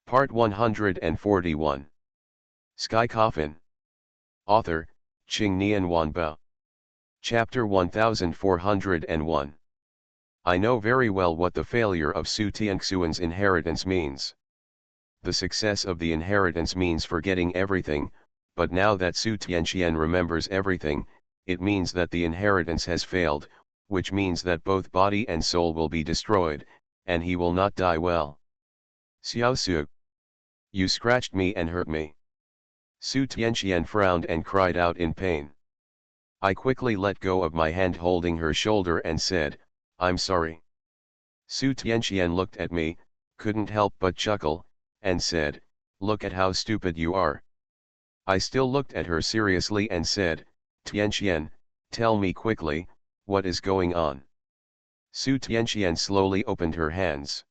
Part 141. Sky Coffin. Author, Qing Nian Wanbao. Chapter 1401. I know very well what the failure of Su Tianxuan's inheritance means. The success of the inheritance means forgetting everything, but now that Su Tianxian remembers everything, it means that the inheritance has failed, which means that both body and soul will be destroyed, and he will not die well. Xiao Su. You scratched me and hurt me. Su Tianxian frowned and cried out in pain. I quickly let go of my hand holding her shoulder and said, I'm sorry. Su Tianxian looked at me, couldn't help but chuckle, and said, look at how stupid you are. I still looked at her seriously and said, Tianxian, tell me quickly, what is going on? Su Tianxian slowly opened her hands.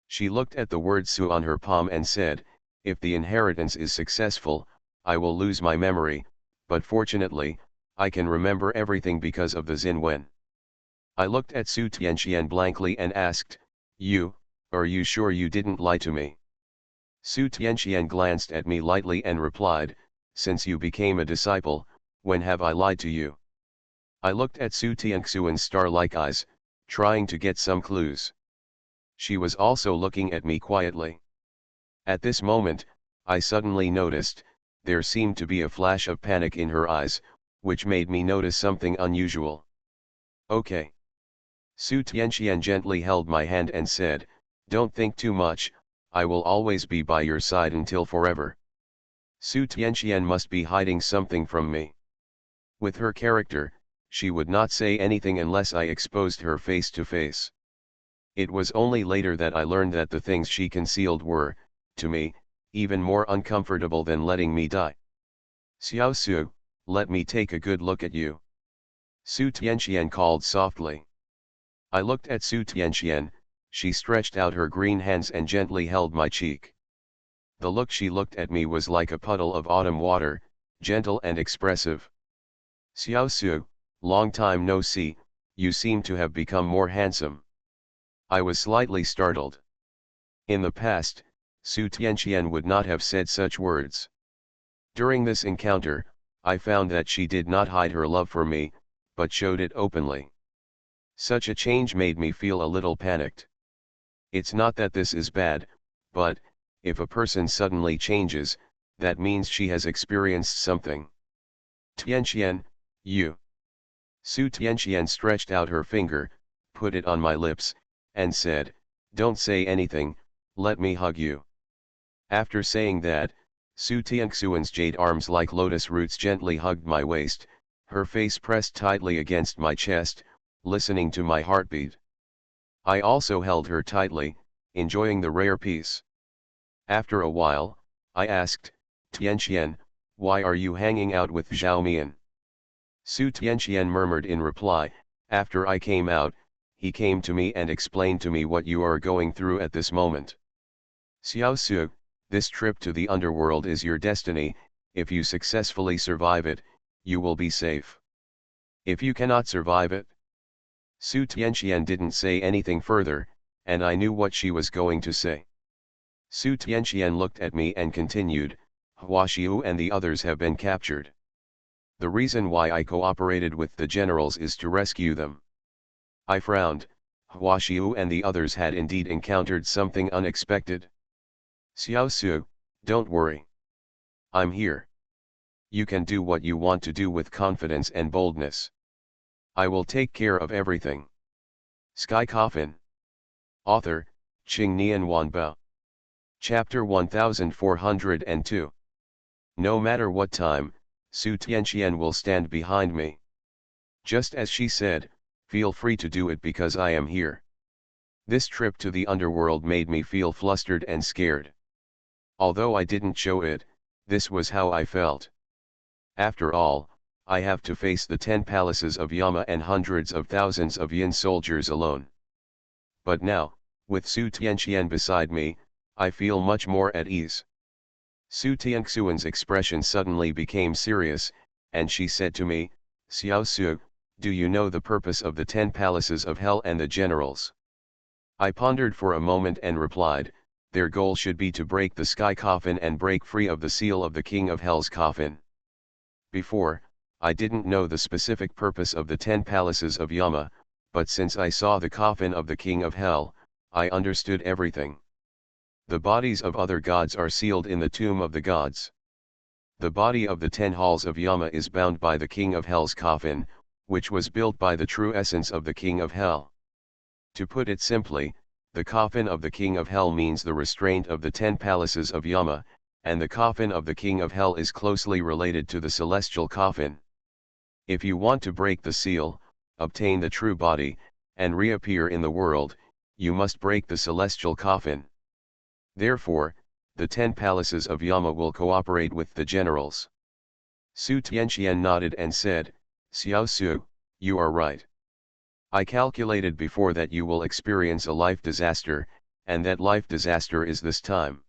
She looked at the word Su on her palm and said, if the inheritance is successful, I will lose my memory, but fortunately, I can remember everything because of the Xinwen. I looked at Su Tianxian blankly and asked, are you sure you didn't lie to me? Su Tianxian glanced at me lightly and replied, since you became a disciple, when have I lied to you? I looked at Su Tianxuan's star-like eyes, trying to get some clues. She was also looking at me quietly. At this moment, I suddenly noticed, there seemed to be a flash of panic in her eyes, which made me notice something unusual. Okay. Su Tianxian gently held my hand and said, don't think too much, I will always be by your side until forever. Su Tianxian must be hiding something from me. With her character, she would not say anything unless I exposed her face to face. It was only later that I learned that the things she concealed were, to me, even more uncomfortable than letting me die. Xiao Su, let me take a good look at you. Su Tianxian called softly. I looked at Su Tianxian, she stretched out her green hands and gently held my cheek. The look she looked at me was like a puddle of autumn water, gentle and expressive. Xiao Su, long time no see, you seem to have become more handsome. I was slightly startled. In the past, Su Tianxian would not have said such words. During this encounter, I found that she did not hide her love for me, but showed it openly. Such a change made me feel a little panicked. It's not that this is bad, but, if a person suddenly changes, that means she has experienced something. Tianxian, you. Su Tianxian stretched out her finger, put it on my lips, and said, don't say anything, let me hug you. After saying that, Su Tianxuan's jade arms like lotus roots gently hugged my waist, her face pressed tightly against my chest, listening to my heartbeat. I also held her tightly, enjoying the rare peace. After a while, I asked, Tianxian, why are you hanging out with Zhao Mian? Su Tianxian murmured in reply, after I came out, he came to me and explained to me what you are going through at this moment. Xiao Su, this trip to the underworld is your destiny, if you successfully survive it, you will be safe. If you cannot survive it. Su Tianxian didn't say anything further, and I knew what she was going to say. Su Tianxian looked at me and continued, Hua Xiu and the others have been captured. The reason why I cooperated with the generals is to rescue them. I frowned, Hua Xiu and the others had indeed encountered something unexpected. Xiao Su, don't worry. I'm here. You can do what you want to do with confidence and boldness. I will take care of everything. Sky Coffin. Author, Qing Nian Wanbao. Chapter 1402. No matter what time, Su Tianxian will stand behind me. Just as she said, feel free to do it because I am here. This trip to the underworld made me feel flustered and scared. Although I didn't show it, this was how I felt. After all, I have to face the 10 palaces of Yama and hundreds of thousands of Yin soldiers alone. But now, with Su Tianxian beside me, I feel much more at ease. Su Tianxuan's expression suddenly became serious, and she said to me, Xiao Su, do you know the purpose of the 10 palaces of hell and the generals? I pondered for a moment and replied, their goal should be to break the sky coffin and break free of the seal of the King of Hell's coffin. Before, I didn't know the specific purpose of the 10 palaces of Yama, but since I saw the coffin of the King of Hell, I understood everything. The bodies of other gods are sealed in the tomb of the gods. The body of the 10 halls of Yama is bound by the King of Hell's coffin, which was built by the true essence of the King of Hell. To put it simply, the coffin of the King of Hell means the restraint of the 10 palaces of Yama, and the coffin of the King of Hell is closely related to the celestial coffin. If you want to break the seal, obtain the true body, and reappear in the world, you must break the celestial coffin. Therefore, the 10 palaces of Yama will cooperate with the generals. Su Tianqian nodded and said, Xiao Su, you are right. I calculated before that you will experience a life disaster, and that life disaster is this time.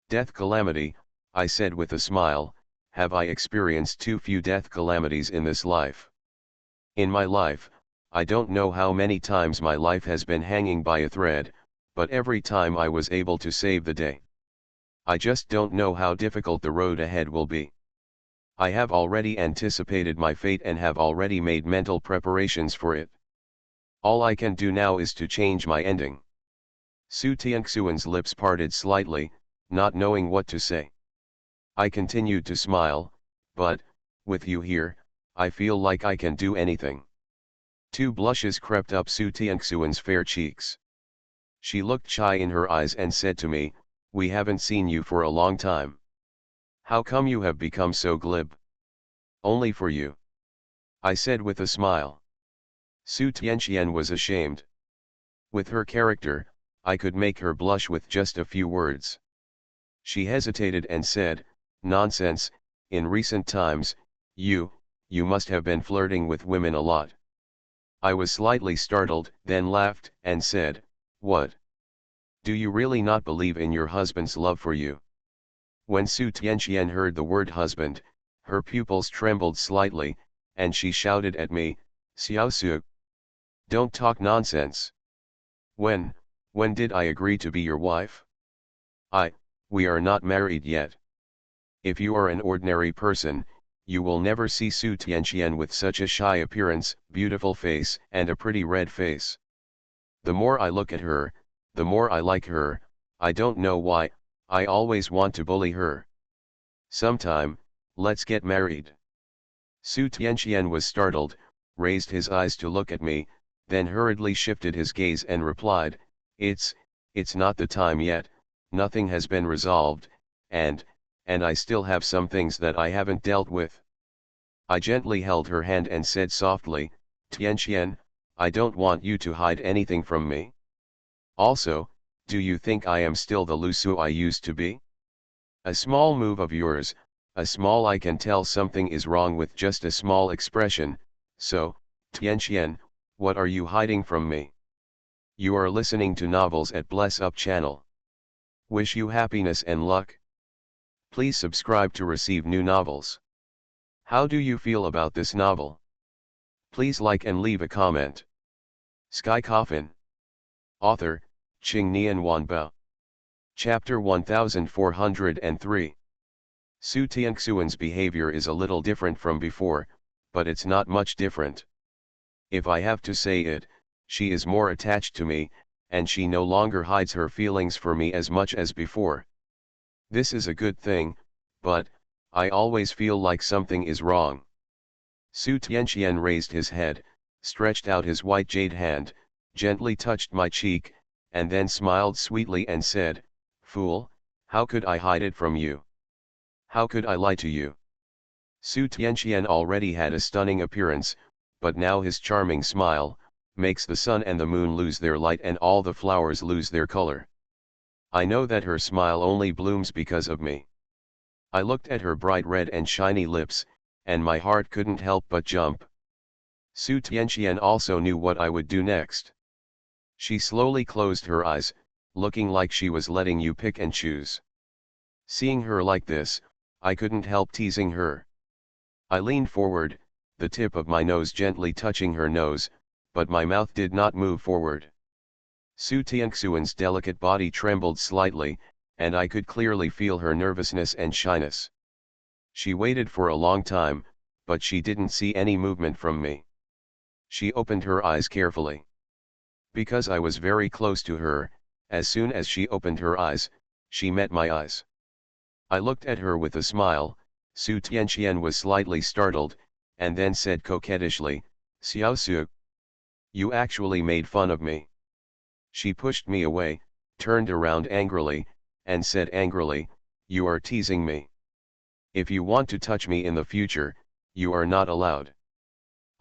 Death calamity, I said with a smile, have I experienced too few death calamities in this life? In my life, I don't know how many times my life has been hanging by a thread, but every time I was able to save the day. I just don't know how difficult the road ahead will be. I have already anticipated my fate and have already made mental preparations for it. All I can do now is to change my ending. Su Tianxuan's lips parted slightly, not knowing what to say. I continued to smile, but, with you here, I feel like I can do anything. 2 blushes crept up Su Tianxuan's fair cheeks. She looked shy in her eyes and said to me, we haven't seen you for a long time. How come you have become so glib? Only for you. I said with a smile. Su Tianqian was ashamed. With her character, I could make her blush with just a few words. She hesitated and said, nonsense, in recent times, you must have been flirting with women a lot. I was slightly startled, then laughed, and said, what? Do you really not believe in your husband's love for you? When Su Tianqian heard the word husband, her pupils trembled slightly, and she shouted at me, Xiao Su. Don't talk nonsense. When did I agree to be your wife? We are not married yet. If you are an ordinary person, you will never see Su Tianqian with such a shy appearance, beautiful face, and a pretty red face. The more I look at her, the more I like her. I don't know why, I always want to bully her. Sometime, let's get married. Su Tianqian was startled, raised his eyes to look at me, then hurriedly shifted his gaze and replied, it's not the time yet, nothing has been resolved, and I still have some things that I haven't dealt with. I gently held her hand and said softly, Tianqian, I don't want you to hide anything from me. Also, do you think I am still the Lu Su I used to be? A small move of yours, a small I can tell something is wrong with just a small expression, so, Tianqian, what are you hiding from me? You are listening to novels at Bless Up channel. Wish you happiness and luck. Please subscribe to receive new novels. How do you feel about this novel? Please like and leave a comment. Sky Coffin. Author, Qingnian Wanba. Chapter 1403. Su Tianxuan's behavior is a little different from before, but it's not much different. If I have to say it, she is more attached to me, and she no longer hides her feelings for me as much as before. This is a good thing, but I always feel like something is wrong. Su Tianqian raised his head, stretched out his white jade hand, gently touched my cheek, and then smiled sweetly and said, Fool, how could I hide it from you? How could I lie to you? Su Tianqian already had a stunning appearance, but now his charming smile makes the sun and the moon lose their light and all the flowers lose their color. I know that her smile only blooms because of me. I looked at her bright red and shiny lips, and my heart couldn't help but jump. Su Tianqian also knew what I would do next. She slowly closed her eyes, looking like she was letting you pick and choose. Seeing her like this, I couldn't help teasing her. I leaned forward, the tip of my nose gently touching her nose, but my mouth did not move forward. Su Tianxuan's delicate body trembled slightly, and I could clearly feel her nervousness and shyness. She waited for a long time, but she didn't see any movement from me. She opened her eyes carefully. Because I was very close to her, as soon as she opened her eyes, she met my eyes. I looked at her with a smile. Su Tianxian was slightly startled, and then said coquettishly, "Xiao Su, you actually made fun of me." She pushed me away, turned around angrily, and said angrily, "You are teasing me. If you want to touch me in the future, you are not allowed."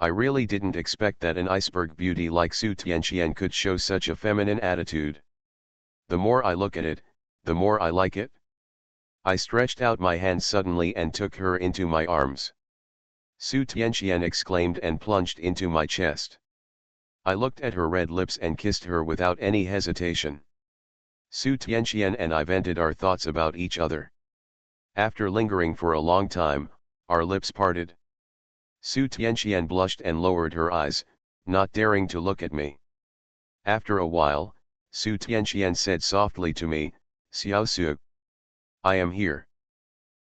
I really didn't expect that an iceberg beauty like Su Tianxian could show such a feminine attitude. The more I look at it, the more I like it. I stretched out my hand suddenly and took her into my arms. Su Tianxian exclaimed and plunged into my chest. I looked at her red lips and kissed her without any hesitation. Su Tianxian and I vented our thoughts about each other. After lingering for a long time, our lips parted. Su Tianxian blushed and lowered her eyes, not daring to look at me. After a while, Su Tianxian said softly to me, "Xiao Su, I am here."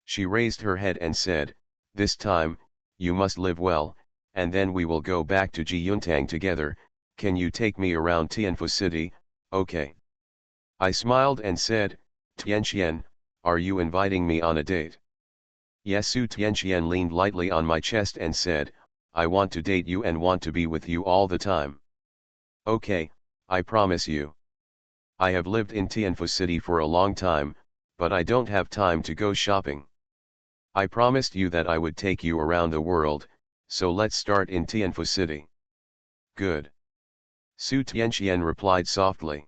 She raised her head and said, "This time, you must live well, and then we will go back to Jiyuntang together. Can you take me around Tianfu City, okay?" I smiled and said, "Tianxian, are you inviting me on a date?" Yes. Su Tianxian leaned lightly on my chest and said, "I want to date you and want to be with you all the time." "Okay, I promise you. I have lived in Tianfu City for a long time, but I don't have time to go shopping. I promised you that I would take you around the world, so let's start in Tianfu City." "Good." Su Tianxian replied softly.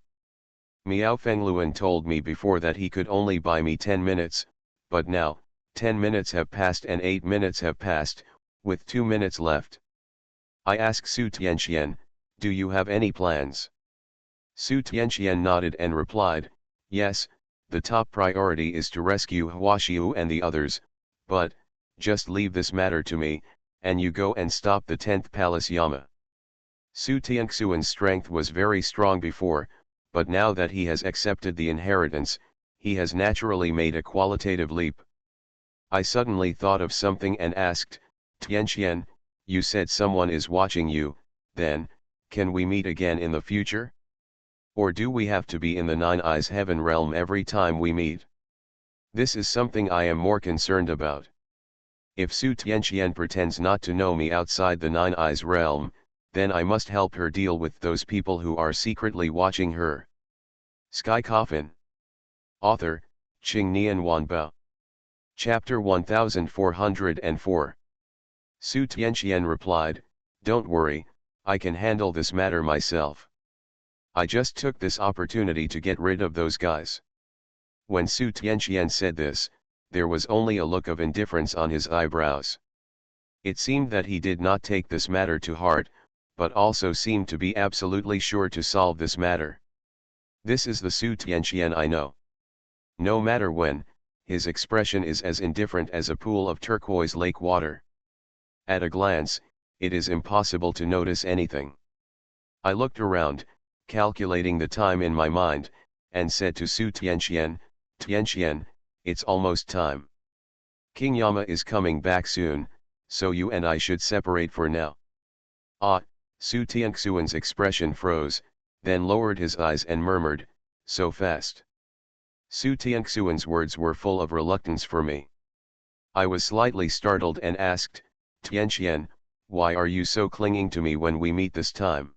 Miao Fengluan told me before that he could only buy me 10 minutes, but now, 10 minutes have passed and 8 minutes have passed, with 2 minutes left. I asked Su Tianxian, "Do you have any plans?" Su Tianxian nodded and replied, "Yes, the top priority is to rescue Huaxiu and the others, but, just leave this matter to me, and you go and stop the 10th Palace Yama." Su Tianxuan's strength was very strong before, but now that he has accepted the inheritance, he has naturally made a qualitative leap. I suddenly thought of something and asked, "Tianxian, you said someone is watching you, then, can we meet again in the future? Or do we have to be in the Nine Eyes Heaven realm every time we meet? This is something I am more concerned about. If Su Tianxian pretends not to know me outside the Nine Eyes realm, then I must help her deal with those people who are secretly watching her." Sky Coffin. Author, Qing Nian Wanbao. Chapter 1404. Su Tianxian replied, "Don't worry, I can handle this matter myself. I just took this opportunity to get rid of those guys." When Su Tianxian said this, there was only a look of indifference on his eyebrows. It seemed that he did not take this matter to heart, but also seemed to be absolutely sure to solve this matter. This is the Su Tianxian I know. No matter when, his expression is as indifferent as a pool of turquoise lake water. At a glance, it is impossible to notice anything. I looked around, calculating the time in my mind, and said to Su Tianxian, "Tianxian, it's almost time. King Yama is coming back soon, so you and I should separate for now." "Ah," Su Tianxuan's expression froze, then lowered his eyes and murmured, "So fast?" Su Tianxuan's words were full of reluctance for me. I was slightly startled and asked, "Tianxian, why are you so clinging to me when we meet this time?"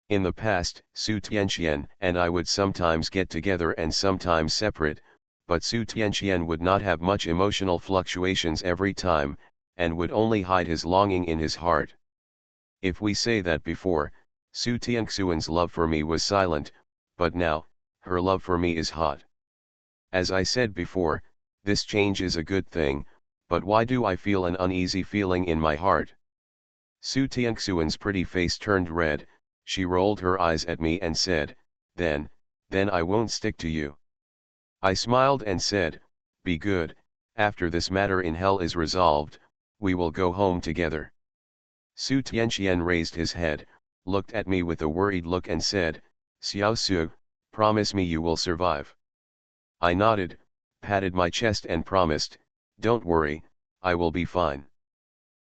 In the past, Su Tianxian and I would sometimes get together and sometimes separate, but Su Tianxian would not have much emotional fluctuations every time, and would only hide his longing in his heart. If we say that before, Su Tianxuan's love for me was silent, but now, her love for me is hot. As I said before, this change is a good thing, but why do I feel an uneasy feeling in my heart? Su Tianxuan's pretty face turned red, she rolled her eyes at me and said, then I won't stick to you." I smiled and said, "Be good, after this matter in hell is resolved, we will go home together." Su Tianxian raised his head, looked at me with a worried look and said, Xiao Su, promise me you will survive. I nodded, patted my chest and promised, don't worry, I will be fine.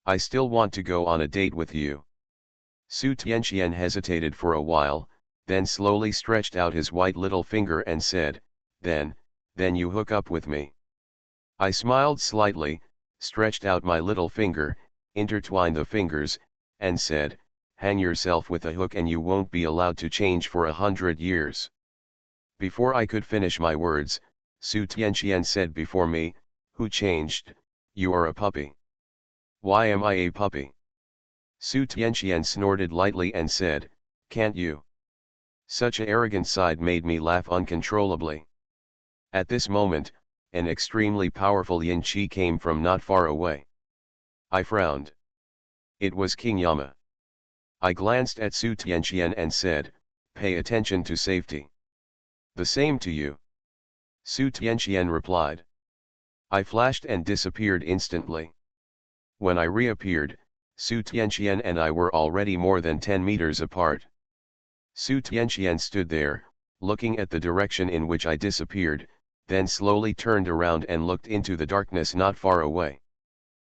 I still want to go on a date with you. Su Tianqian hesitated for a while, then slowly stretched out his white little finger and said, then you hook up with me. I smiled slightly, stretched out my little finger, intertwined the fingers, and said, hang yourself with a hook and you won't be allowed to change for 100 years. Before I could finish my words, Su Tianqian said before me, who changed? You are a puppy. Why am I a puppy? Su Tianqian snorted lightly and said, can't you? Such an arrogant side made me laugh uncontrollably. At this moment, an extremely powerful yin qi came from not far away. I frowned. It was King Yama. I glanced at Su Tianqian and said, pay attention to safety. The same to you. Su Tianqian replied. I flashed and disappeared instantly. When I reappeared, Su Tianqian and I were already more than 10 meters apart. Su Tianqian stood there, looking at the direction in which I disappeared, then slowly turned around and looked into the darkness not far away.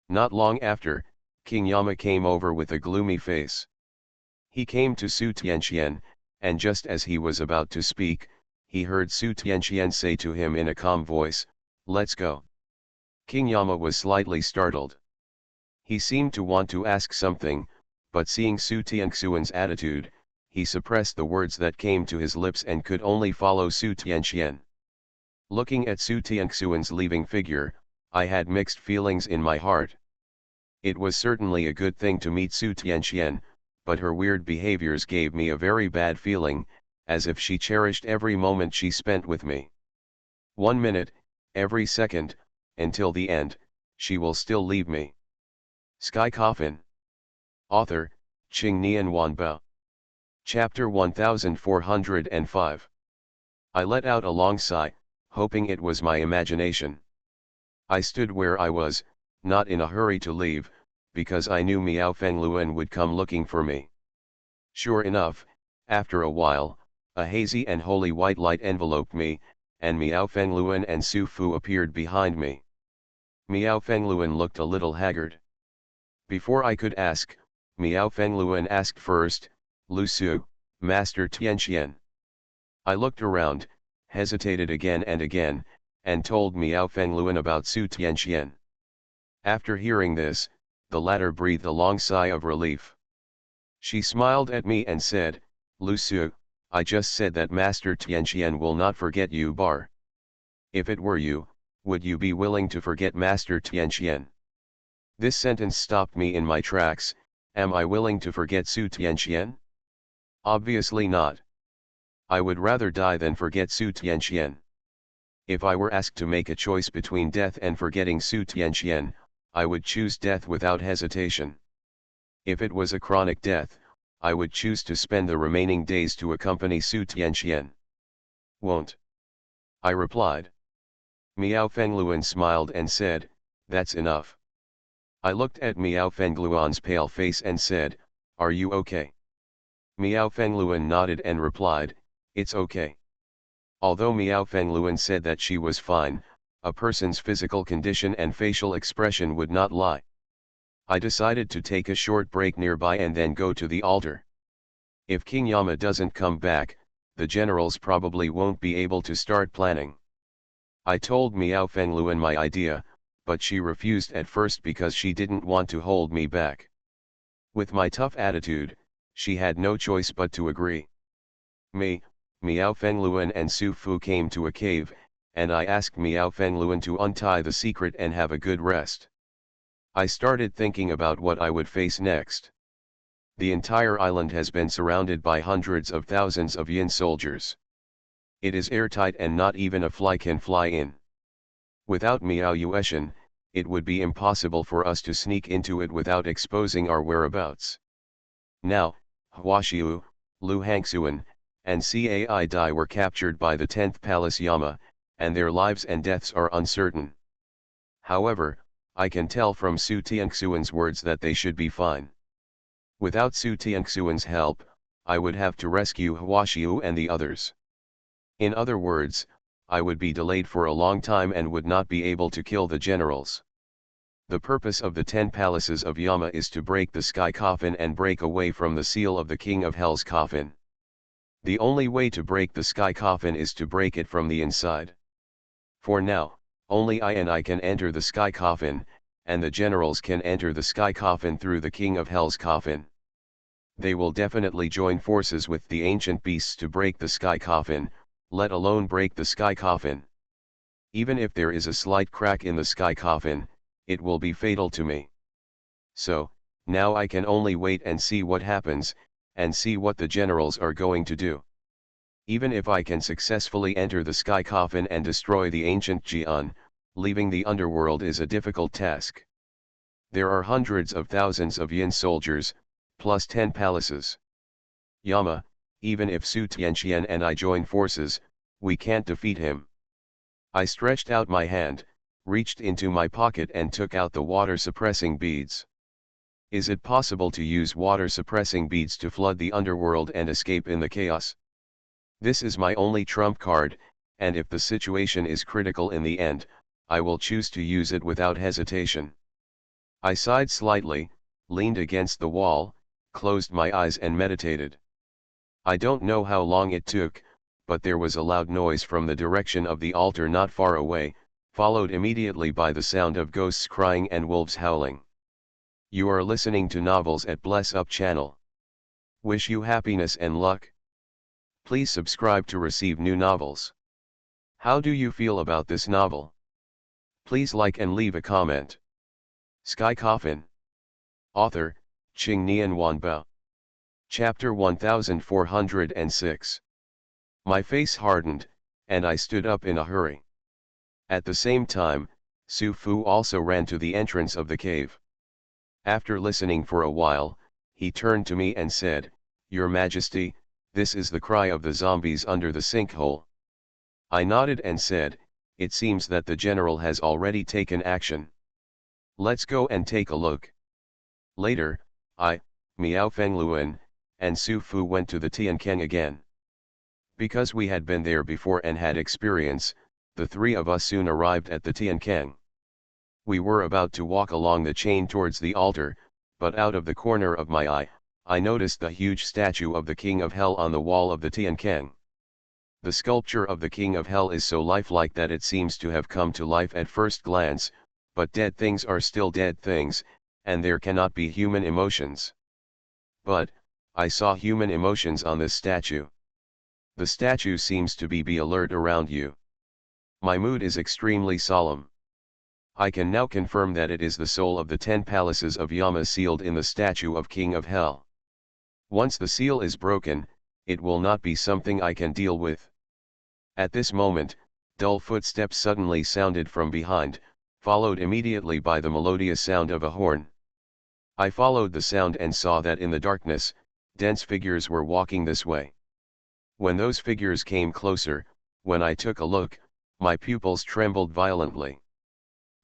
Not long after, King Yama came over with a gloomy face. He came to Su Tianqian, and just as he was about to speak, he heard Su Tianqian say to him in a calm voice, let's go. King Yama was slightly startled. He seemed to want to ask something, but seeing Su Tianxian's attitude, he suppressed the words that came to his lips and could only follow Su Tianqian. Looking at Su Tianxian's leaving figure, I had mixed feelings in my heart. It was certainly a good thing to meet Su Tianqian, but her weird behaviors gave me a very bad feeling, as if she cherished every moment she spent with me. 1 minute, every second, until the end, she will still leave me. Sky Coffin. Author, Qing Nian Wanbao. Chapter 1405. I let out a long sigh, hoping it was my imagination. I stood where I was, not in a hurry to leave, because I knew Miao Fengluan would come looking for me. Sure enough, after a while, a hazy and holy white light enveloped me, and Miao Fengluan and Su Fu appeared behind me. Miao Fengluan looked a little haggard. Before I could ask, Miao Fengluan asked first, Lu Su, Master Tianqian. I looked around, hesitated again and told Miao Fengluan about Su Tianqian. After hearing this, the latter breathed a long sigh of relief. She smiled at me and said, Lu Su, I just said that Master Tianqian will not forget you bar. If it were you, would you be willing to forget Master Tianqian? This sentence stopped me in my tracks. Am I willing to forget Su Tianqian? Obviously not. I would rather die than forget Su Tianqian. If I were asked to make a choice between death and forgetting Su Tianqian, I would choose death without hesitation. If it was a chronic death, I would choose to spend the remaining days to accompany Su Tianqian. Won't. I replied. Miao Fengluan smiled and said, that's enough. I looked at Miao Fengluan's pale face and said, are you okay? Miao Fengluan nodded and replied, it's okay. Although Miao Fengluan said that she was fine, a person's physical condition and facial expression would not lie. I decided to take a short break nearby and then go to the altar. If King Yama doesn't come back, the generals probably won't be able to start planning. I told Miao Fengluan my idea, but she refused at first because she didn't want to hold me back. With my tough attitude, she had no choice but to agree. Miao Fengluan and Su Fu came to a cave, and I asked Miao Fengluan to untie the secret and have a good rest. I started thinking about what I would face next. The entire island has been surrounded by hundreds of thousands of Yin soldiers. It is airtight and not even a fly can fly in. Without Miao Yueshan, it would be impossible for us to sneak into it without exposing our whereabouts. Now, Huaxiu, Lu Hangxuan, and Cai Dai were captured by the 10th Palace Yama, and their lives and deaths are uncertain. However, I can tell from Su Tianxian's words that they should be fine. Without Su Tianxian's help, I would have to rescue Huashiu and the others. In other words, I would be delayed for a long time and would not be able to kill the generals. The purpose of the 10 palaces of Yama is to break the sky coffin and break away from the seal of the King of Hell's coffin. The only way to break the sky coffin is to break it from the inside. For now, only I can enter the sky coffin, and the generals can enter the sky coffin through the King of Hell's coffin. They will definitely join forces with the ancient beasts to break the sky coffin, let alone break the sky coffin. Even if there is a slight crack in the sky coffin, it will be fatal to me. So, now I can only wait and see what happens, and see what the generals are going to do. Even if I can successfully enter the sky coffin and destroy the ancient Jian, leaving the underworld is a difficult task. There are hundreds of thousands of Yin soldiers, plus 10 palaces. Yama, even if Su Tianqian and I join forces, we can't defeat him. I stretched out my hand, reached into my pocket and took out the water-suppressing beads. Is it possible to use water-suppressing beads to flood the underworld and escape in the chaos? This is my only trump card, and if the situation is critical in the end, I will choose to use it without hesitation. I sighed slightly, leaned against the wall, closed my eyes and meditated. I don't know how long it took, but there was a loud noise from the direction of the altar not far away, followed immediately by the sound of ghosts crying and wolves howling. You are listening to Novels at Bless Up channel. Wish you happiness and luck. Please subscribe to receive new novels. How do you feel about this novel? Please like and leave a comment. Sky Coffin. Author, Qingnian Wanba. Chapter 1406. My face hardened, and I stood up in a hurry. At the same time, Su Fu also ran to the entrance of the cave. After listening for a while, he turned to me and said, "Your Majesty, this is the cry of the zombies under the sinkhole." I nodded and said, "It seems that the general has already taken action. Let's go and take a look." Later, I, Miao Fengluan, and Su Fu went to the Tiankeng again. Because we had been there before and had experience, the three of us soon arrived at the Tiankeng. We were about to walk along the chain towards the altar, but out of the corner of my eye, I noticed the huge statue of the King of Hell on the wall of the Tiankeng. The sculpture of the King of Hell is so lifelike that it seems to have come to life at first glance, but dead things are still dead things, and there cannot be human emotions. But, I saw human emotions on this statue. The statue seems to be alert around you. My mood is extremely solemn. I can now confirm that it is the soul of the 10 palaces of Yama sealed in the statue of King of Hell. Once the seal is broken, it will not be something I can deal with. At this moment, dull footsteps suddenly sounded from behind, followed immediately by the melodious sound of a horn. I followed the sound and saw that in the darkness, dense figures were walking this way. When those figures came closer, when I took a look, my pupils trembled violently.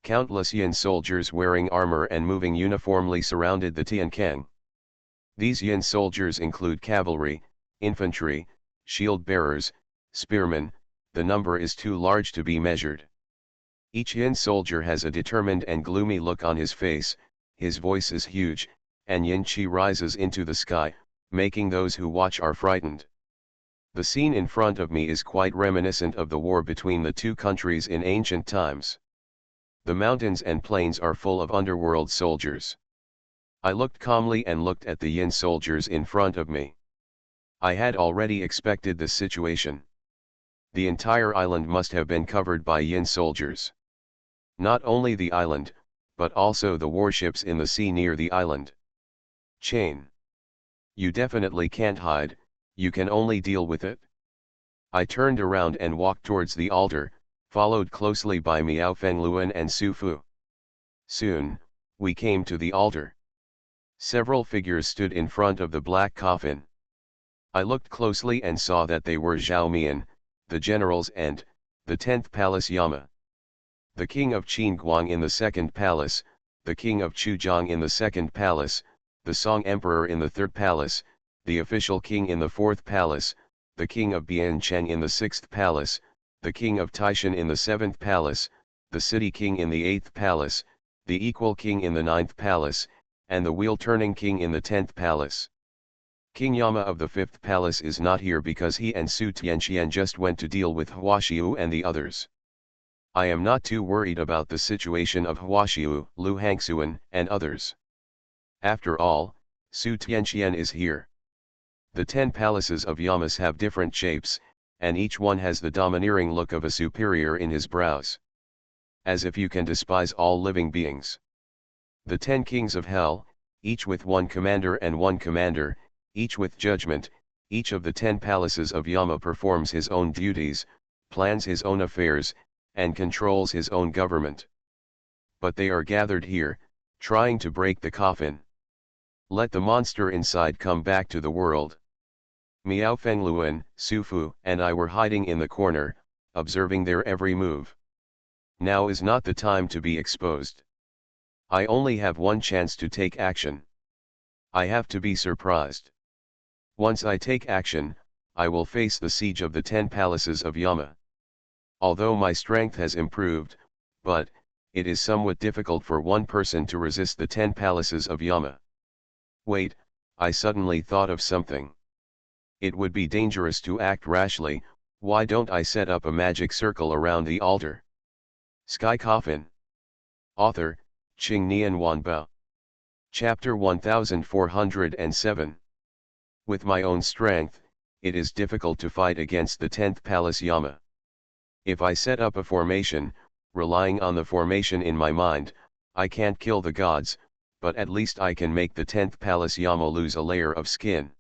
Countless Yin soldiers wearing armor and moving uniformly surrounded the Tiankeng. These Yin soldiers include cavalry, infantry, shield bearers, spearmen. The number is too large to be measured. Each Yin soldier has a determined and gloomy look on his face, his voice is huge, and Yin Qi rises into the sky, making those who watch are frightened. The scene in front of me is quite reminiscent of the war between the two countries in ancient times. The mountains and plains are full of underworld soldiers. I looked calmly and looked at the Yin soldiers in front of me. I had already expected this situation. The entire island must have been covered by Yin soldiers. Not only the island, but also the warships in the sea near the island. Chain. You definitely can't hide, you can only deal with it. I turned around and walked towards the altar, followed closely by Miao Fengluan and Su Fu. Soon, we came to the altar. Several figures stood in front of the black coffin. I looked closely and saw that they were Zhao Mian, the generals and, the 10th Palace Yama. The King of Qinguang in the 2nd Palace, the King of Chujiang in the 2nd Palace, the Song Emperor in the 3rd Palace, the official king in the 4th palace, the king of Biancheng in the 6th palace, the king of Taishan in the 7th palace, the city king in the 8th palace, the equal king in the 9th palace, and the wheel-turning king in the 10th palace. King Yama of the 5th palace is not here because he and Su Tianqian just went to deal with Huaxiu and the others. I am not too worried about the situation of Huaxiu, Lu Hangxuan, and others. After all, Su Tianqian is here. The 10 palaces of Yamas have different shapes, and each one has the domineering look of a superior in his brows. As if you can despise all living beings. The 10 kings of hell, each with one commander and one commander, each with judgment, each of the 10 palaces of Yama performs his own duties, plans his own affairs, and controls his own government. But they are gathered here, trying to break the coffin. Let the monster inside come back to the world. Miao Fengluan, Su Fu, and I were hiding in the corner, observing their every move. Now is not the time to be exposed. I only have one chance to take action. I have to be surprised. Once I take action, I will face the siege of the 10 palaces of Yama. Although my strength has improved, but, it is somewhat difficult for one person to resist the 10 palaces of Yama. Wait, I suddenly thought of something. It would be dangerous to act rashly. Why don't I set up a magic circle around the altar? Sky Coffin. Author, Qing Nian Wanba. Chapter 1407. With my own strength, it is difficult to fight against the 10th palace Yama. If I set up a formation, relying on the formation in my mind, I can't kill the gods, but at least I can make the 10th palace Yama lose a layer of skin.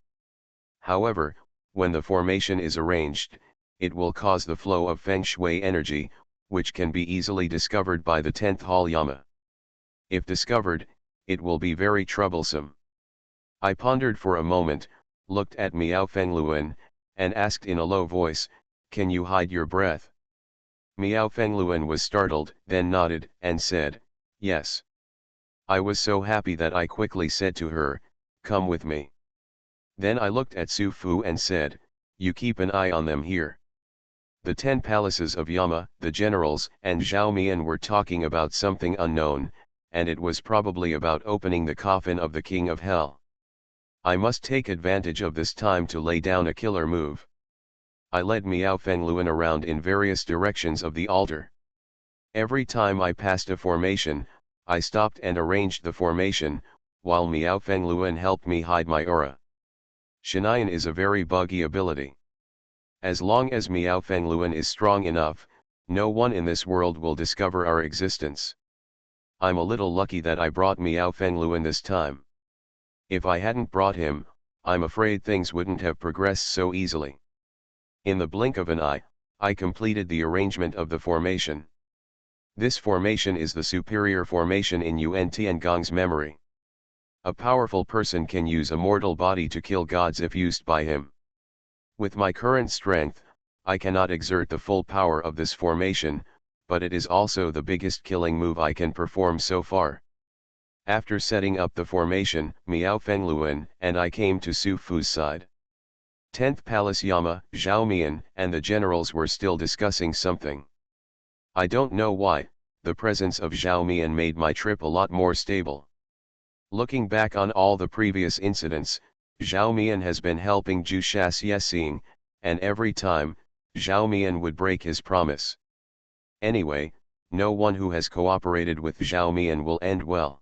However, when the formation is arranged, it will cause the flow of Feng Shui energy, which can be easily discovered by the 10th hall Yama. If discovered, it will be very troublesome. I pondered for a moment, looked at Miao Fengluan, and asked in a low voice, "Can you hide your breath?" Miao Fengluan was startled, then nodded, and said, "Yes." I was so happy that I quickly said to her, "Come with me." Then I looked at Su Fu and said, "You keep an eye on them here." The 10 palaces of Yama, the generals, and Zhao Mian were talking about something unknown, and it was probably about opening the coffin of the king of hell. I must take advantage of this time to lay down a killer move. I led Miao Fengluan around in various directions of the altar. Every time I passed a formation, I stopped and arranged the formation, while Miao Fengluan helped me hide my aura. Shinayan is a very buggy ability. As long as Miao Fengluan is strong enough, no one in this world will discover our existence. I'm a little lucky that I brought Miao Fengluan this time. If I hadn't brought him, I'm afraid things wouldn't have progressed so easily. In the blink of an eye, I completed the arrangement of the formation. This formation is the superior formation in Yuan Tiangong's memory. A powerful person can use a mortal body to kill gods if used by him. With my current strength, I cannot exert the full power of this formation, but it is also the biggest killing move I can perform so far. After setting up the formation, Miao Fengluan and I came to Su Fu's side. 10th Palace Yama, Zhao Mian, and the generals were still discussing something. I don't know why, the presence of Zhao Mian made my trip a lot more stable. Looking back on all the previous incidents, Zhao Mian has been helping Zhu Shaxing, and every time, Zhao Mian would break his promise. Anyway, no one who has cooperated with Zhao Mian will end well.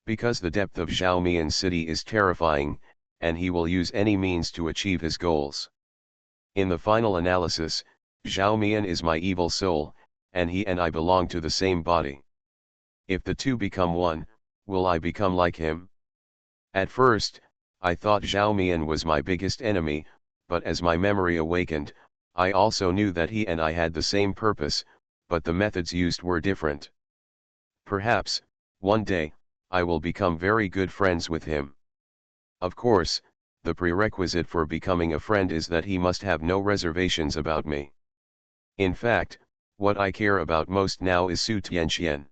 Because the depth of Zhao Mian's city is terrifying, and he will use any means to achieve his goals. In the final analysis, Zhao Mian is my evil soul, and he and I belong to the same body. If the two become one, will I become like him? At first, I thought Zhao Mian was my biggest enemy, but as my memory awakened, I also knew that he and I had the same purpose, but the methods used were different. Perhaps, one day, I will become very good friends with him. Of course, the prerequisite for becoming a friend is that he must have no reservations about me. In fact, what I care about most now is Su Tianqian.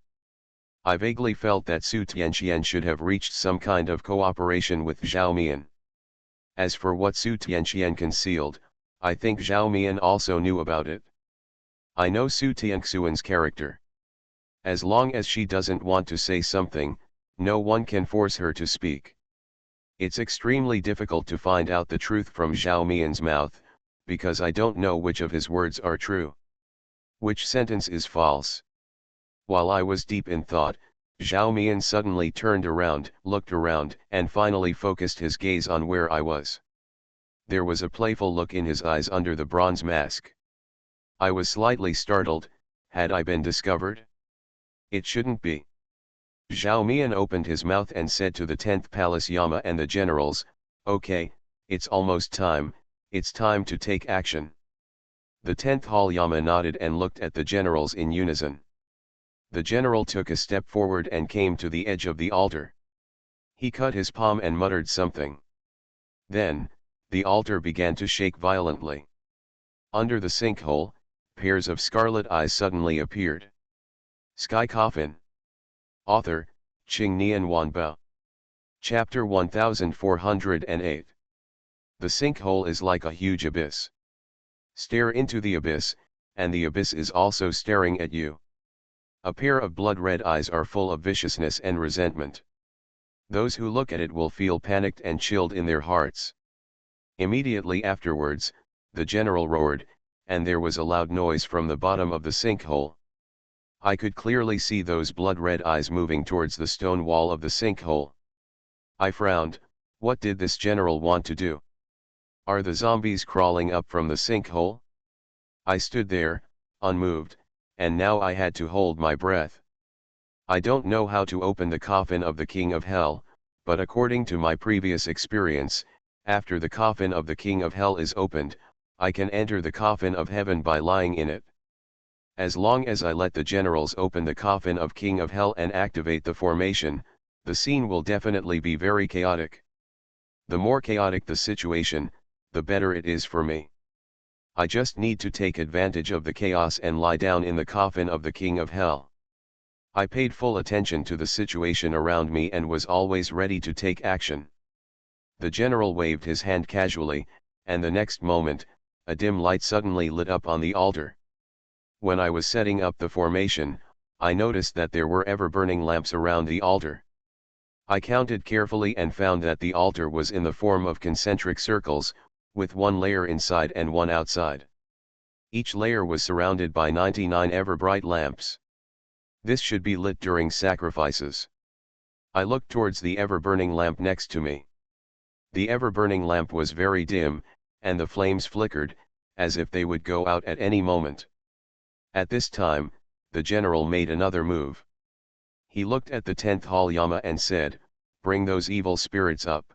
I vaguely felt that Su Tianqian should have reached some kind of cooperation with Zhao Mian. As for what Su Tianxian concealed, I think Zhao Mian also knew about it. I know Su Tianxuan's character. As long as she doesn't want to say something, no one can force her to speak. It's extremely difficult to find out the truth from Zhao Mian's mouth, because I don't know which of his words are true. Which sentence is false. While I was deep in thought, Zhao Mian suddenly turned around, looked around, and finally focused his gaze on where I was. There was a playful look in his eyes under the bronze mask. I was slightly startled. Had I been discovered? It shouldn't be. Zhao Mian opened his mouth and said to the 10th Palace Yama and the generals, "Okay, it's almost time, it's time to take action." The 10th Hall Yama nodded and looked at the generals in unison. The general took a step forward and came to the edge of the altar. He cut his palm and muttered something. Then, the altar began to shake violently. Under the sinkhole, pairs of scarlet eyes suddenly appeared. Sky Coffin. Author, Qing Nian Wanba. Chapter 1408. The sinkhole is like a huge abyss. Stare into the abyss, and the abyss is also staring at you. A pair of blood-red eyes are full of viciousness and resentment. Those who look at it will feel panicked and chilled in their hearts. Immediately afterwards, the general roared, and there was a loud noise from the bottom of the sinkhole. I could clearly see those blood-red eyes moving towards the stone wall of the sinkhole. I frowned. What did this general want to do? Are the zombies crawling up from the sinkhole? I stood there, unmoved, and now I had to hold my breath. I don't know how to open the coffin of the King of Hell, but according to my previous experience, after the coffin of the King of Hell is opened, I can enter the coffin of heaven by lying in it. As long as I let the generals open the coffin of King of Hell and activate the formation, the scene will definitely be very chaotic. The more chaotic the situation, the better it is for me. I just need to take advantage of the chaos and lie down in the coffin of the King of Hell. I paid full attention to the situation around me and was always ready to take action. The general waved his hand casually, and the next moment, a dim light suddenly lit up on the altar. When I was setting up the formation, I noticed that there were ever-burning lamps around the altar. I counted carefully and found that the altar was in the form of concentric circles, with one layer inside and one outside. Each layer was surrounded by 99 ever-bright lamps. This should be lit during sacrifices. I looked towards the ever-burning lamp next to me. The ever-burning lamp was very dim, and the flames flickered, as if they would go out at any moment. At this time, the general made another move. He looked at the 10th Hall Yama and said, "Bring those evil spirits up."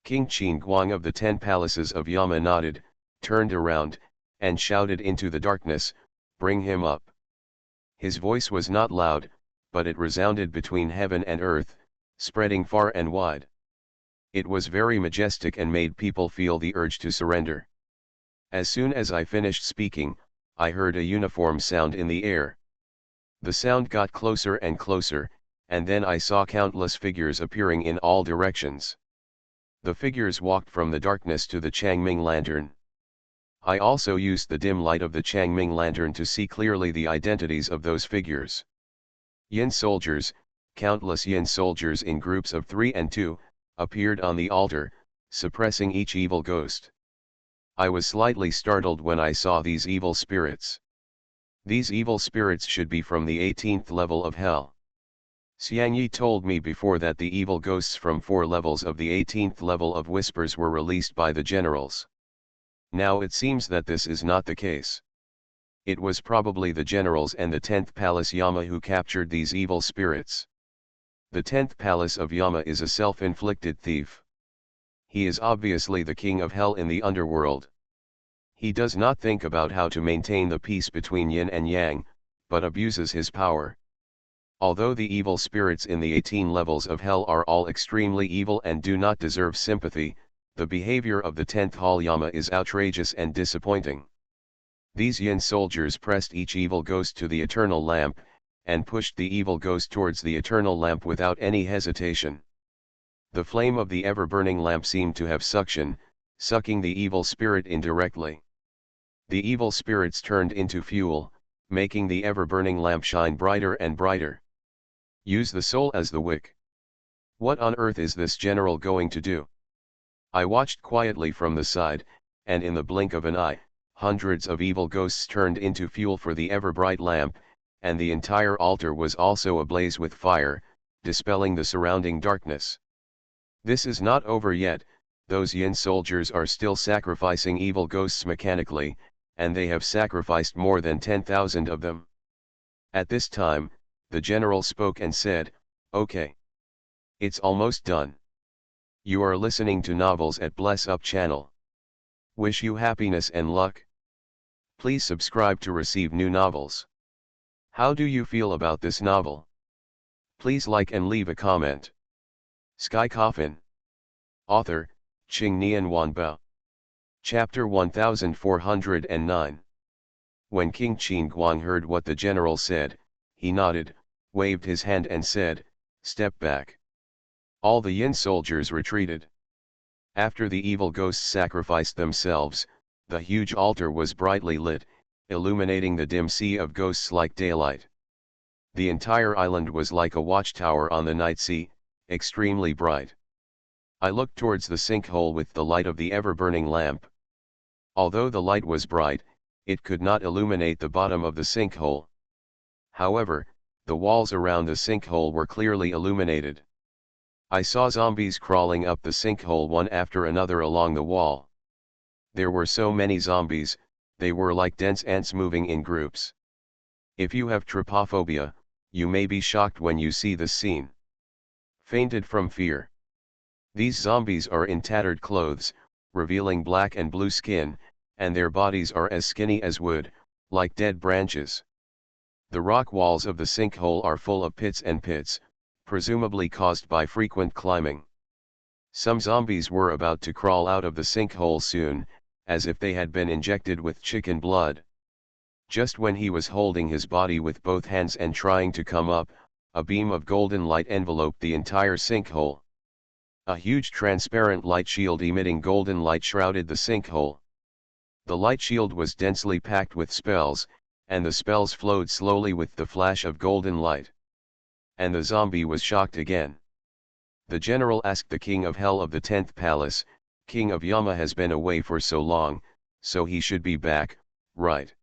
King Qin Guang of the 10 palaces of Yama nodded, turned around, and shouted into the darkness, "Bring him up." His voice was not loud, but it resounded between heaven and earth, spreading far and wide. It was very majestic and made people feel the urge to surrender. As soon as I finished speaking, I heard a uniform sound in the air. The sound got closer and closer, and then I saw countless figures appearing in all directions. The figures walked from the darkness to the Changming lantern. I also used the dim light of the Changming lantern to see clearly the identities of those figures. Yin soldiers, countless Yin soldiers in groups of 3 and 2, appeared on the altar, suppressing each evil ghost. I was slightly startled when I saw these evil spirits. These evil spirits should be from the 18th level of hell. Xiang Yi told me before that the evil ghosts from 4 levels of the 18th level of whispers were released by the generals. Now it seems that this is not the case. It was probably the generals and the 10th Palace Yama who captured these evil spirits. The 10th Palace of Yama is a self-inflicted thief. He is obviously the king of hell in the underworld. He does not think about how to maintain the peace between yin and yang, but abuses his power. Although the evil spirits in the 18 levels of hell are all extremely evil and do not deserve sympathy, the behavior of the 10th Hall Yama is outrageous and disappointing. These yin soldiers pressed each evil ghost to the eternal lamp, and pushed the evil ghost towards the eternal lamp without any hesitation. The flame of the ever-burning lamp seemed to have suction, sucking the evil spirit indirectly. The evil spirits turned into fuel, making the ever-burning lamp shine brighter and brighter. Use the soul as the wick. What on earth is this general going to do? I watched quietly from the side, and in the blink of an eye, hundreds of evil ghosts turned into fuel for the ever-bright lamp, and the entire altar was also ablaze with fire, dispelling the surrounding darkness. This is not over yet. Those Yin soldiers are still sacrificing evil ghosts mechanically, and they have sacrificed more than 10,000 of them. At this time, the general spoke and said, "Okay. It's almost done. You are listening to novels at Bless Up channel. Wish you happiness and luck. Please subscribe to receive new novels. How do you feel about this novel? Please like and leave a comment." Sky Coffin. Author, Qingnian Wanba. Chapter 1409. When King Qin Guang heard what the general said, he nodded, waved his hand and said, "Step back." All the Yin soldiers retreated. After the evil ghosts sacrificed themselves, the huge altar was brightly lit, illuminating the dim sea of ghosts like daylight. The entire island was like a watchtower on the night sea, extremely bright. I looked towards the sinkhole with the light of the ever-burning lamp. Although the light was bright, it could not illuminate the bottom of the sinkhole. However, the walls around the sinkhole were clearly illuminated. I saw zombies crawling up the sinkhole one after another along the wall. There were so many zombies, they were like dense ants moving in groups. If you have trypophobia, you may be shocked when you see this scene. Fainted from fear. These zombies are in tattered clothes, revealing black and blue skin, and their bodies are as skinny as wood, like dead branches. The rock walls of the sinkhole are full of pits and pits, presumably caused by frequent climbing. Some zombies were about to crawl out of the sinkhole soon, as if they had been injected with chicken blood. Just when he was holding his body with both hands and trying to come up, a beam of golden light enveloped the entire sinkhole. A huge transparent light shield emitting golden light shrouded the sinkhole. The light shield was densely packed with spells, and the spells flowed slowly with the flash of golden light. And the zombie was shocked again. The general asked the king of hell of the 10th palace, "King of Yama has been away for so long, so he should be back, right?"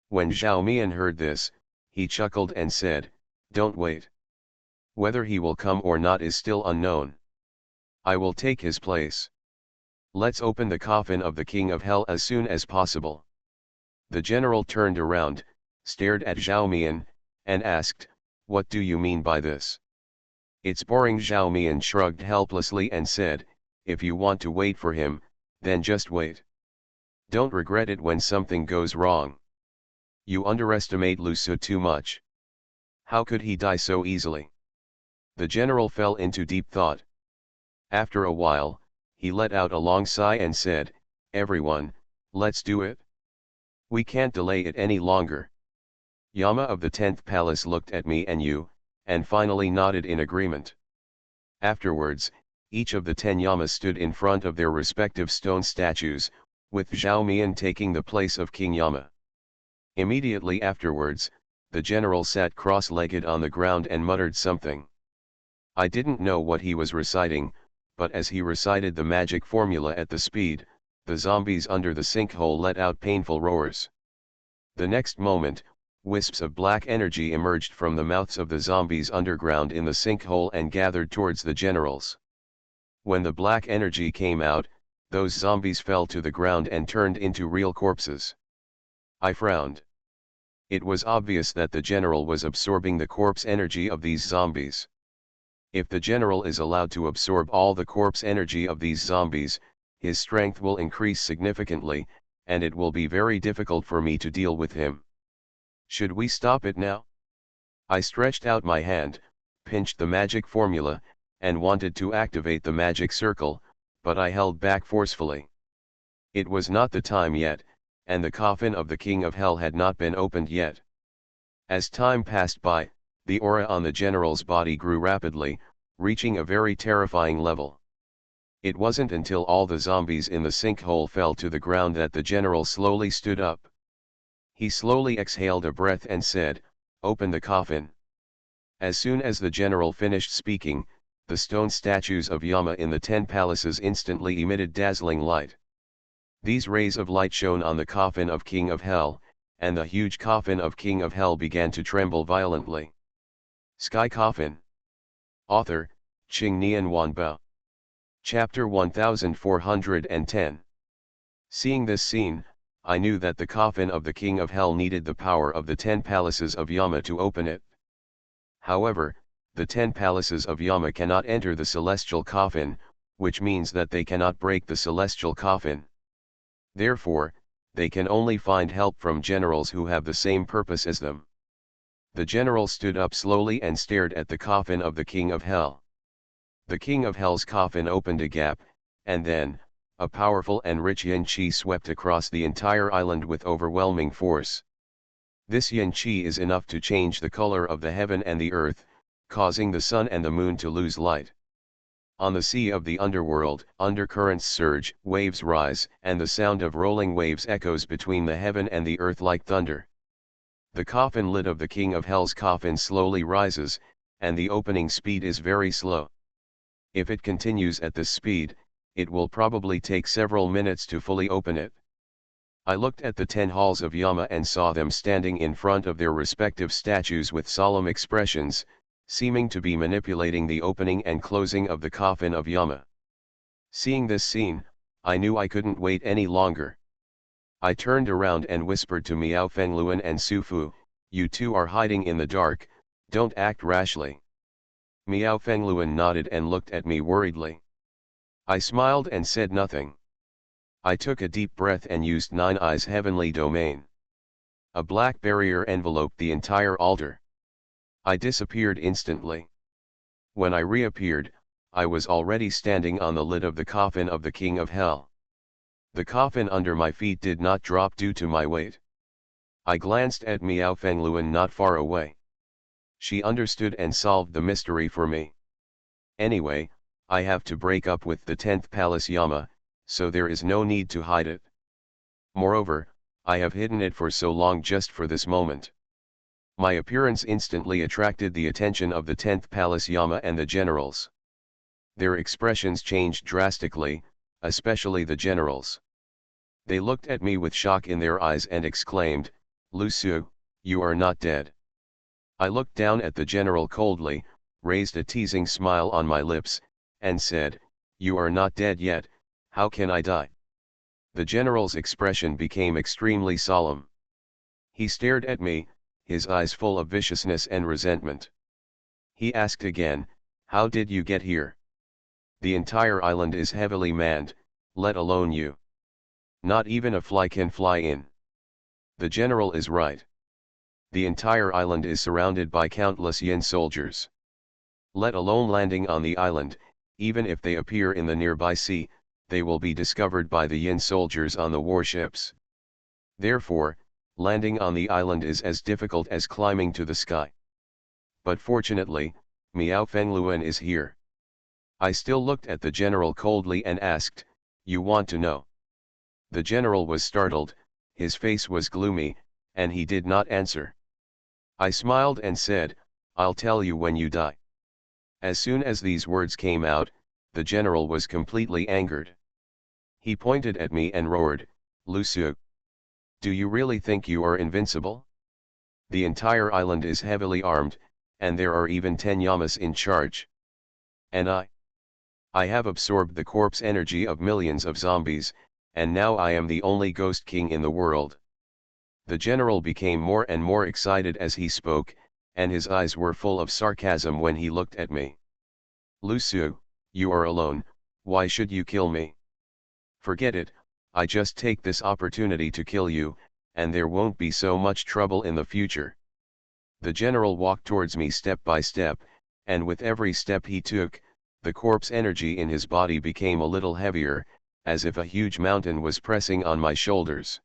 When Zhao Mian heard this, he chuckled and said, "Don't wait. Whether he will come or not is still unknown. I will take his place. Let's open the coffin of the king of hell as soon as possible." The general turned around, stared at Zhao Mian, and asked, "What do you mean by this?" "It's boring." Zhao Mian shrugged helplessly and said, "If you want to wait for him, then just wait. Don't regret it when something goes wrong. You underestimate Lu Su too much. How could he die so easily?" The general fell into deep thought. After a while, he let out a long sigh and said, "Everyone, let's do it. We can't delay it any longer." Yama of the 10th palace looked at me and you, and finally nodded in agreement. Afterwards, each of the 10 Yamas stood in front of their respective stone statues, with Zhao Mian taking the place of King Yama. Immediately afterwards, the general sat cross-legged on the ground and muttered something. I didn't know what he was reciting, but as he recited the magic formula at the speed, the zombies under the sinkhole let out painful roars. The next moment, wisps of black energy emerged from the mouths of the zombies underground in the sinkhole and gathered towards the generals. When the black energy came out, those zombies fell to the ground and turned into real corpses. I frowned. It was obvious that the general was absorbing the corpse energy of these zombies. If the general is allowed to absorb all the corpse energy of these zombies, his strength will increase significantly, and it will be very difficult for me to deal with him. Should we stop it now? I stretched out my hand, pinched the magic formula, and wanted to activate the magic circle, but I held back forcefully. It was not the time yet, and the coffin of the King of Hell had not been opened yet. As time passed by, the aura on the general's body grew rapidly, reaching a very terrifying level. It wasn't until all the zombies in the sinkhole fell to the ground that the general slowly stood up. He slowly exhaled a breath and said, "Open the coffin." As soon as the general finished speaking, the stone statues of Yama in the 10 palaces instantly emitted dazzling light. These rays of light shone on the coffin of King of Hell, and the huge coffin of King of Hell began to tremble violently. Sky Coffin. Author, Qing Nian Wanbo. Chapter 1410. Seeing this scene, I knew that the coffin of the King of Hell needed the power of the 10 palaces of Yama to open it. However, the 10 palaces of Yama cannot enter the celestial coffin, which means that they cannot break the celestial coffin. Therefore, they can only find help from generals who have the same purpose as them. The general stood up slowly and stared at the coffin of the King of Hell. The King of Hell's coffin opened a gap, and then, a powerful and rich yin qi swept across the entire island with overwhelming force. This yin qi is enough to change the color of the heaven and the earth, causing the sun and the moon to lose light. On the sea of the underworld, undercurrents surge, waves rise, and the sound of rolling waves echoes between the heaven and the earth like thunder. The coffin lid of the King of Hell's coffin slowly rises, and the opening speed is very slow. If it continues at this speed, it will probably take several minutes to fully open it. I looked at the 10 halls of Yama and saw them standing in front of their respective statues with solemn expressions, seeming to be manipulating the opening and closing of the coffin of Yama. Seeing this scene, I knew I couldn't wait any longer. I turned around and whispered to Miao Fengluan and Su Fu, "You two are hiding in the dark, don't act rashly." Miao Fengluan nodded and looked at me worriedly. I smiled and said nothing. I took a deep breath and used Nine Eyes' heavenly domain. A black barrier enveloped the entire altar. I disappeared instantly. When I reappeared, I was already standing on the lid of the coffin of the King of Hell. The coffin under my feet did not drop due to my weight. I glanced at Miao Fengluan not far away. She understood and solved the mystery for me. Anyway, I have to break up with the 10th Palace Yama, so there is no need to hide it. Moreover, I have hidden it for so long just for this moment. My appearance instantly attracted the attention of the 10th Palace Yama and the generals. Their expressions changed drastically, especially the generals. They looked at me with shock in their eyes and exclaimed, "Lu Su, you are not dead." I looked down at the general coldly, raised a teasing smile on my lips, and said, "You are not dead yet, how can I die?" The general's expression became extremely solemn. He stared at me, his eyes full of viciousness and resentment. He asked again, "How did you get here? The entire island is heavily manned, let alone you. Not even a fly can fly in." The general is right. The entire island is surrounded by countless yin soldiers. Let alone landing on the island, even if they appear in the nearby sea, they will be discovered by the yin soldiers on the warships. Therefore, landing on the island is as difficult as climbing to the sky. But fortunately, Miao Fengluan is here. I still looked at the general coldly and asked, "You want to know?" The general was startled, his face was gloomy, and he did not answer. I smiled and said, "I'll tell you when you die." As soon as these words came out, the general was completely angered. He pointed at me and roared, "Lu Su, do you really think you are invincible? The entire island is heavily armed, and there are even 10 Yamas in charge. And I have absorbed the corpse energy of millions of zombies, and now I am the only ghost king in the world." The general became more and more excited as he spoke, and his eyes were full of sarcasm when he looked at me. "Lu Su, you are alone, why should you kill me? Forget it, I just take this opportunity to kill you, and there won't be so much trouble in the future." The general walked towards me step by step, and with every step he took, the corpse energy in his body became a little heavier, as if a huge mountain was pressing on my shoulders.